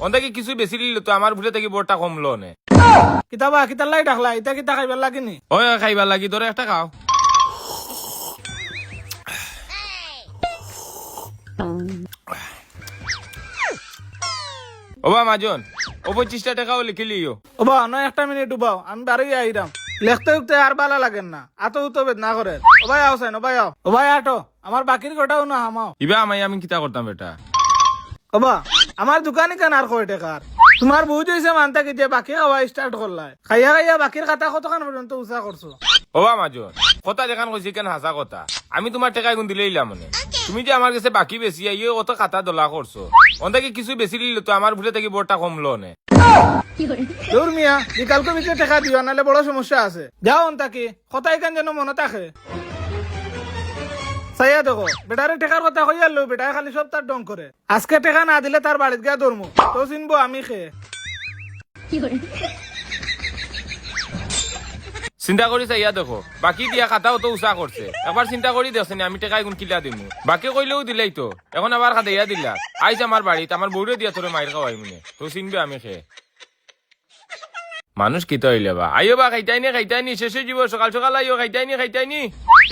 অন্তে কি কিছু বেশি লিল তো আমার ভুলে থেকে বড়টা কমলো নে কিতাবা কিতার লাই ডাকলা ইতা কিতা খাইবার লাগিনি ওই খাইবার লাগি ধরে একটা খাও ওবা মাজন ও 25 টাকাও লিখে লিও ওবা নয় একটা মিনিট উবাও আমি বাড়ি আইরাম লেখতে উঠতে আর বালা লাগেন না আত উতো বেদনা করে ওবাই আও সাইন ওবাই আও ওবাই আটো আমার বাকির গোটাও না হামাও ইবা আমি কিতা করতাম বেটা ওবা আমার দোকানে কেন আর কয় টাকার তোমার বউ হয়েছে মানতা কি যে বাকি খাওয়া স্টার্ট করলাই খাইয়া খাইয়া বাকির খাতা কতখান পর্যন্ত উঁচা করছো ওবা মাজন কথা দেখান কইছি কেন হাসা কথা আমি তোমার টাকা গুণ দিলেইলাম মানে তুমি যে আমার কাছে বাকি বেশি আইয়ে অত খাতা দলা করছো অন্তে কি কিছু বেশি লিল তো আমার ভুলে থেকে বড়টা কমলো নে দূর মিয়া বিকালকে ভিতরে টাকা দিও নাহলে বড় সমস্যা আছে যাও অন্তাকি কথাই কেন যেন মনে থাকে সাইয়া দেখো বেটারে টেকার কথা কইয়া লো বেটায় খালি সব তার ডং করে আজকে টেকা না দিলে তার বাড়িতে গিয়া ধরমু তো চিনবো আমি খেয়ে চিন্তা করি চাইয়া দেখো বাকি দিয়া খাতাও তো উচা করছে একবার চিন্তা করি দেখছেন আমি টাকা গুণ কিলা দিমু বাকি কইলেও দিলাই তো এখন আবার খাতাইয়া দিলা আইস আমার বাড়িতে আমার বউরে দিয়া তোরে মাইর খাওয়াই মনে তো চিনবে আমি খেয়ে মানুষ কি তো হইলে বা আইও বা খাইতাইনি শেষে যাব সকাল সকাল আইও খাইতাইনি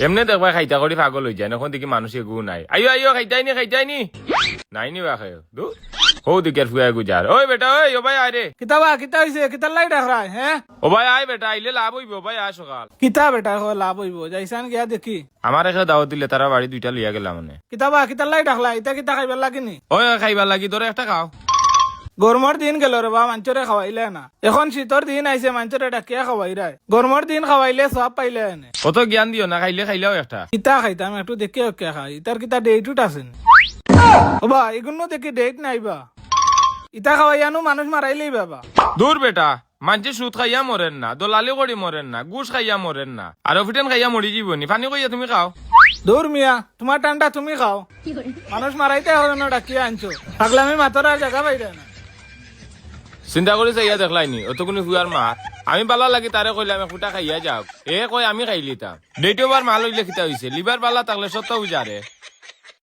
এমনি দেখবা খাইতা করি পাগল হয়ে যায় এখন দেখি মানুষের গু নাই আইও খাইতাইনি নাইনি বা খাই হো দিকের ফুয়া গুজার ওই বেটা ওই ও ভাই আয় রে কিতাবা কিতা হইছে কিতার লাই ডাক রায় হ্যাঁ ও ভাই আয় বেটা আইলে লাভ হইব ভাই আয় সকাল কিতা বেটা লাভ হইব যাইছান গিয়া দেখি আমার এখানে দাওয়াত দিলে তারা বাড়ি দুইটা লিয়া গেলাম মানে কিতাবা কিতার লাই ডাকলা ইতা কিতা খাইবার লাগিনি ওই খাইবার লাগি ধরে একটা খাও গরমর দিন গেল রে বা মাঞ্চরে খাওয়াইলে না এখন শীতর দিন আইছে মাঞ্চরে ডাকিয়া খাওয়াই রায় গরমর দিন খাওয়াইলে সব পাইলে এনে কত জ্ঞান দিও না খাইলেও একটা কিতা খাইতাম একটু দেখে ওকে খাই ইতার কিতা ডেটুট আছেন ওবা এগুলো দেখি ডেট নাইবা ইতা খাওয়াইয়ানো মানুষ মারাইলেই বাবা দূর বেটা মানছে সুদ খাইয়া মরেন না দলালি করে মরেন না গুছ খাইয়া মরেন না আর ফিটেন খাইয়া মরি যাবনি পানি কইয়া তুমি খাও দূর মিয়া তোমার ঠান্ডা তুমি খাও মানুষ মারাইতে হবে না ডাকিয়া আনছো পাগলামি মাতর আর জায়গা পাইরে না চিন্তা করে চাইয়া দেখলাইনি অত কোনো হুয়ার মা আমি বালা লাগি তারে কইলাম ফুটা খাইয়া যাও এ কয় আমি খাইলিতাম ডেটবার মাল হইলে খিতা হইছে লিভার বালা থাকলে সত্য বুঝারে